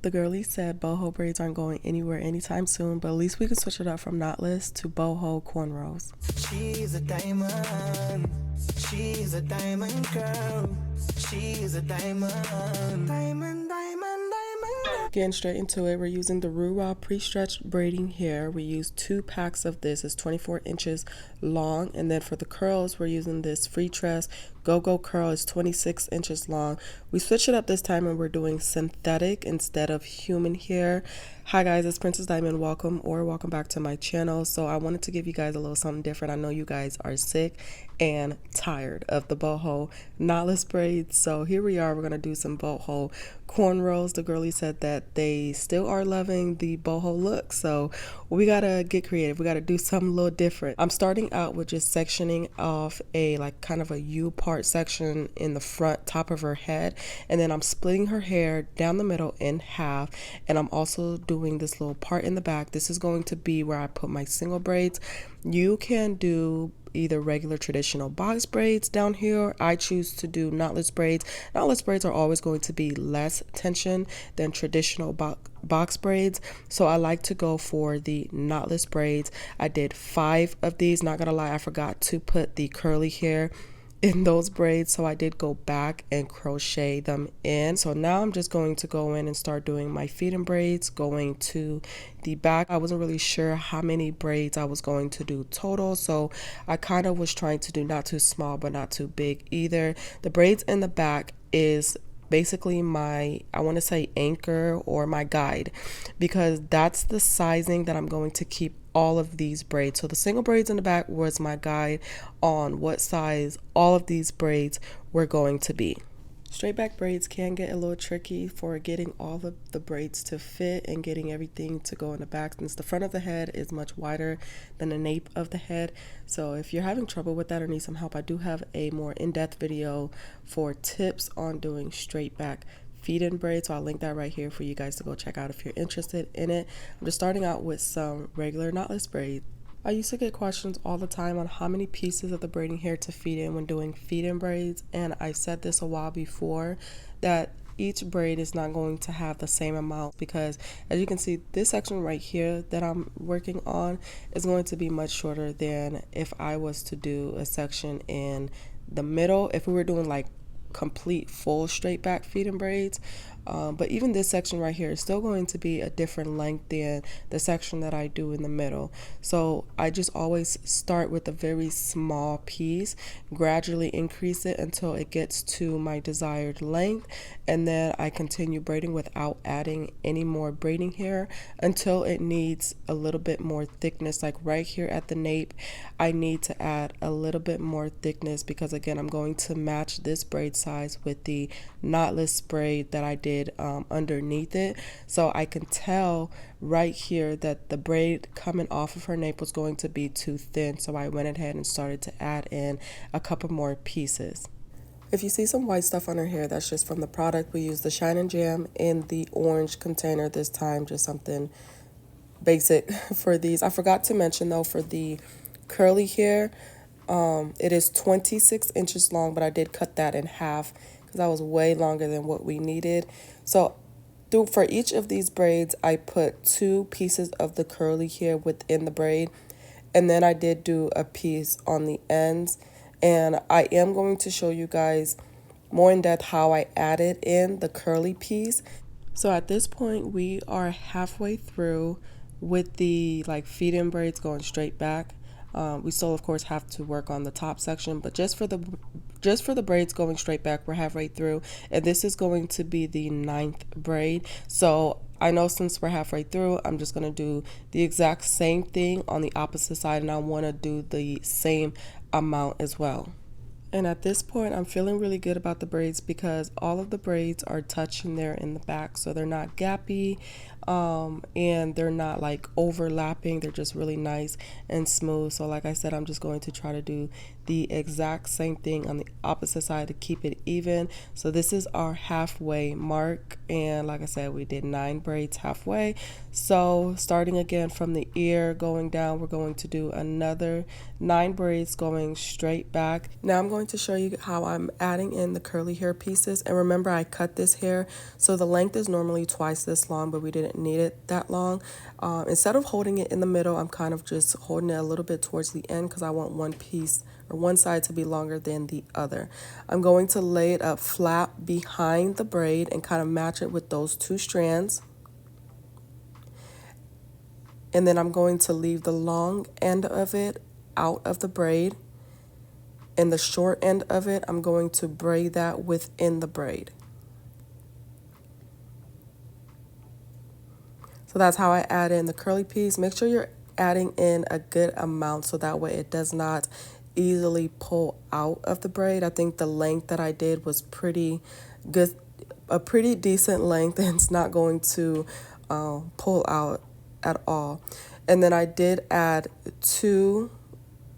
The girlie said boho braids aren't going anywhere anytime soon, but at least we can switch it up from knotless to boho cornrows. She's a diamond. She's a diamond girl. She's a diamond. Diamond, diamond, diamond. Getting straight into it, we're using the Raw pre-stretched braiding hair. We use 2 packs of this. It's 24 inches long. And then for the curls, we're using this Free Tress Go-Go Curl. It's 26 inches long. We switched it up this time and we're doing synthetic instead of human hair. Hi guys, it's Princess Diamond. Welcome back to my channel. So I wanted to give you guys a little something different. I know you guys are sick and tired of the boho knotless braids. So here we are. We're going to do some boho cornrows. The girlie said that they still are loving the boho look. So we got to get creative. We got to do something a little different. I'm starting out with just sectioning off a like kind of a U part section in the front top of her head. And then I'm splitting her hair down the middle in half. And I'm also doing this little part in the back. This is going to be where I put my single braids. You can do either regular traditional box braids down here. I choose to do knotless braids. Knotless braids are always going to be less tension than traditional box braids, so I like to go for the knotless braids. I did 5 of these. Not gonna lie, I forgot to put the curly hair in those braids, so I did go back and crochet them in. So now I'm just going to go in and start doing my feeding braids going to the back. I wasn't really sure how many braids I was going to do total, so I kind of was trying to do not too small but not too big either. The braids in the back is basically my, I want to say, anchor or my guide, because that's the sizing that I'm going to keep all of these braids. So the single braids in the back was my guide on what size all of these braids were going to be. Straight back braids can get a little tricky for getting all of the braids to fit and getting everything to go in the back, since the front of the head is much wider than the nape of the head. So if you're having trouble with that or need some help, I do have a more in-depth video for tips on doing straight back feed-in braids, so I'll link that right here for you guys to go check out if you're interested in it. I'm just starting out with some regular knotless braids. I used to get questions all the time on how many pieces of the braiding hair to feed in when doing feed-in braids, and I said this a while before that each braid is not going to have the same amount, because as you can see, this section right here that I'm working on is going to be much shorter than if I was to do a section in the middle if we were doing like complete full straight back feeding braids. But even this section right here is still going to be a different length than the section that I do in the middle. So I just always start with a very small piece, gradually increase it until it gets to my desired length, and then I continue braiding without adding any more braiding hair until it needs a little bit more thickness. Like right here at the nape, I need to add a little bit more thickness, because again, I'm going to match this braid size with the knotless braid that I did underneath it. So I can tell right here that the braid coming off of her nape was going to be too thin, so I went ahead and started to add in a couple more pieces. If you see some white stuff on her hair, that's just from the product. We used the Shine and Jam in the orange container this time, just something basic for these. I forgot to mention though, for the curly hair, it is 26 inches long, but I did cut that in half because that was way longer than what we needed. So for each of these braids, I put 2 pieces of the curly hair within the braid, and then I did do a piece on the ends. And I am going to show you guys more in depth how I added in the curly piece. So at this point, we are halfway through with the like feed-in braids going straight back. We still of course have to work on the top section, but just for the braids going straight back, we're halfway through, and this is going to be the 9th braid. So I know since we're halfway through, I'm just going to do the exact same thing on the opposite side, and I want to do the same amount as well. And at this point, I'm feeling really good about the braids because all of the braids are touching there in the back. So they're not gappy, and they're not like overlapping. They're just really nice and smooth. So like I said, I'm just going to try to do the exact same thing on the opposite side to keep it even. So this is our halfway mark, and like I said, we did 9 braids halfway. So starting again from the ear going down, we're going to do another 9 braids going straight back. Now I'm going to show you how I'm adding in the curly hair pieces, and remember I cut this hair, so the length is normally twice this long, but we didn't need it that long. Instead of holding it in the middle, I'm kind of just holding it a little bit towards the end because I want one piece or one side to be longer than the other. I'm going to lay it up flat behind the braid and kind of match it with those 2 strands. And then I'm going to leave the long end of it out of the braid, and the short end of it, I'm going to braid that within the braid. So that's how I add in the curly piece. Make sure you're adding in a good amount so that way it does not easily pull out of the braid. I think the length that I did was pretty good, a pretty decent length, and it's not going to pull out at all. And then I did add 2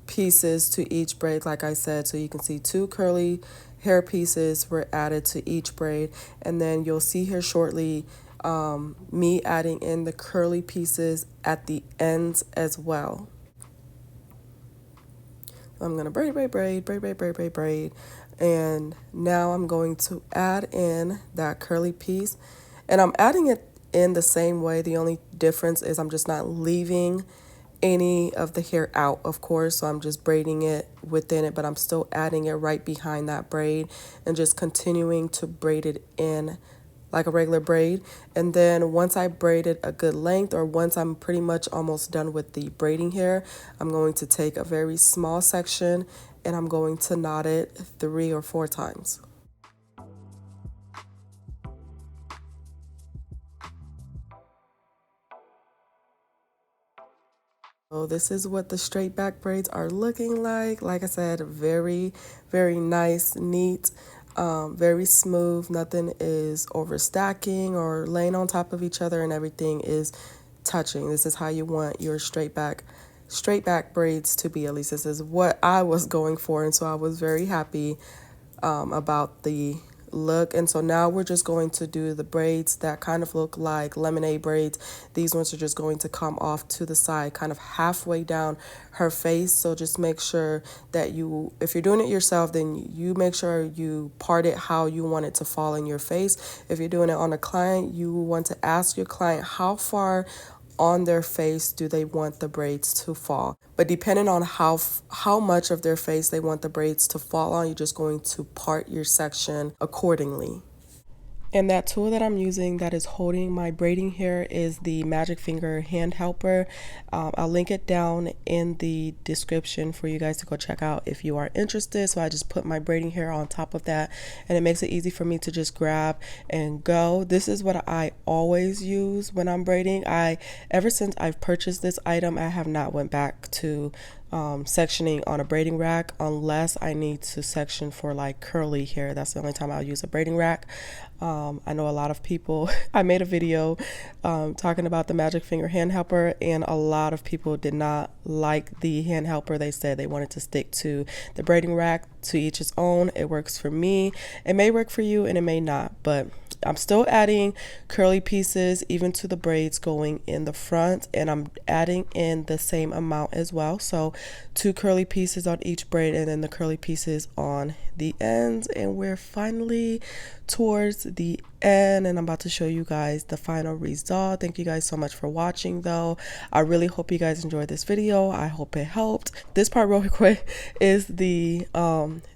pieces to each braid, like I said, so you can see 2 curly hair pieces were added to each braid, and then you'll see here shortly me adding in the curly pieces at the ends as well. I'm gonna braid, and now I'm going to add in that curly piece, and I'm adding it in the same way. The only difference is I'm just not leaving any of the hair out, of course, so I'm just braiding it within it, but I'm still adding it right behind that braid and just continuing to braid it in like a regular braid. And then once I braided a good length, or once I'm pretty much almost done with the braiding hair, I'm going to take a very small section and I'm going to knot it 3 or 4 times. So this is what the straight back braids are looking like. Like I said, very, very nice, neat, very smooth. Nothing is overstacking or laying on top of each other, and everything is touching. This is how you want your straight back braids to be. At least this is what I was going for, and so I was very happy about the look. And so now we're just going to do the braids that kind of look like lemonade braids. These ones are just going to come off to the side, kind of halfway down her face. So just make sure that you, if you're doing it yourself, then you make sure you part it how you want it to fall in your face. If you're doing it on a client, you want to ask your client how far on their face do they want the braids to fall. But depending on how much of their face they want the braids to fall on, you're just going to part your section accordingly. And that tool that I'm using that is holding my braiding hair is the Magic Finger Hand Helper. I'll link it down in the description for you guys to go check out if you are interested. So I just put my braiding hair on top of that, and it makes it easy for me to just grab and go. This is what I always use when I'm braiding. Ever since I've purchased this item, I have not went back to sectioning on a braiding rack unless I need to section for like curly hair. That's the only time I'll use a braiding rack. I know a lot of people, I made a video talking about the Magic Finger Hand Helper, and a lot of people did not like the hand helper. They said they wanted to stick to the braiding rack. To each its own. It works for me. It may work for you and it may not, but I'm still adding curly pieces even to the braids going in the front, and I'm adding in the same amount as well. So 2 curly pieces on each braid and then the curly pieces on the ends, and we're finally towards the end, and I'm about to show you guys the final result. Thank you guys so much for watching though. I really hope you guys enjoyed this video. I hope it helped. This part real quick is the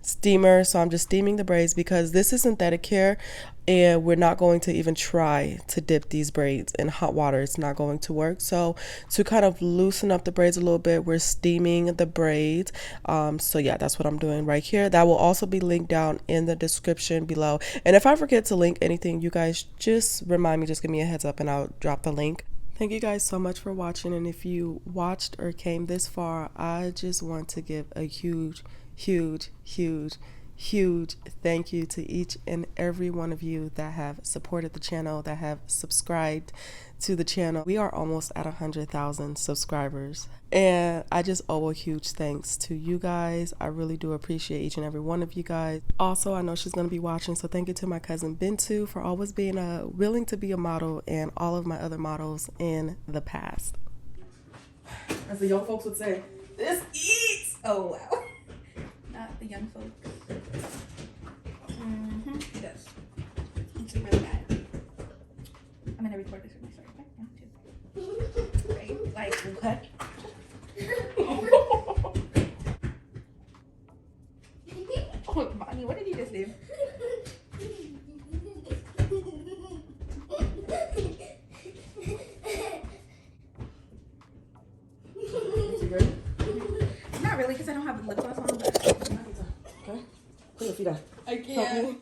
steamer. So I'm just steaming the braids because this is synthetic hair, and we're not going to even try to dip these braids in hot water. It's not going to work. So to kind of loosen up the braids a little bit, we're steaming the braids. So yeah, that's what I'm doing right here. That will also be linked down in the description below. And if I forget to link anything, you guys just remind me, just give me a heads up and I'll drop the link. Thank you guys so much for watching. And if you watched or came this far, I just want to give a huge huge thank you to each and every one of you that have supported the channel, that have subscribed to the channel. We are almost at 100,000 subscribers, and I just owe a huge thanks to you guys. I really do appreciate each and every one of you guys. Also, I know she's going to be watching, so thank you to my cousin Bintu for always being willing to be a model, and all of my other models in the past. As the young folks would say, this eats. Oh wow. Not the young folks. It does. It's really bad. I'm gonna record this with my story. Okay? 1, 2. Right? Like what? Oh, Bonnie, what did you just do? Not really, because I don't have the lip gloss on, but Okay. Put your feet up. I can't.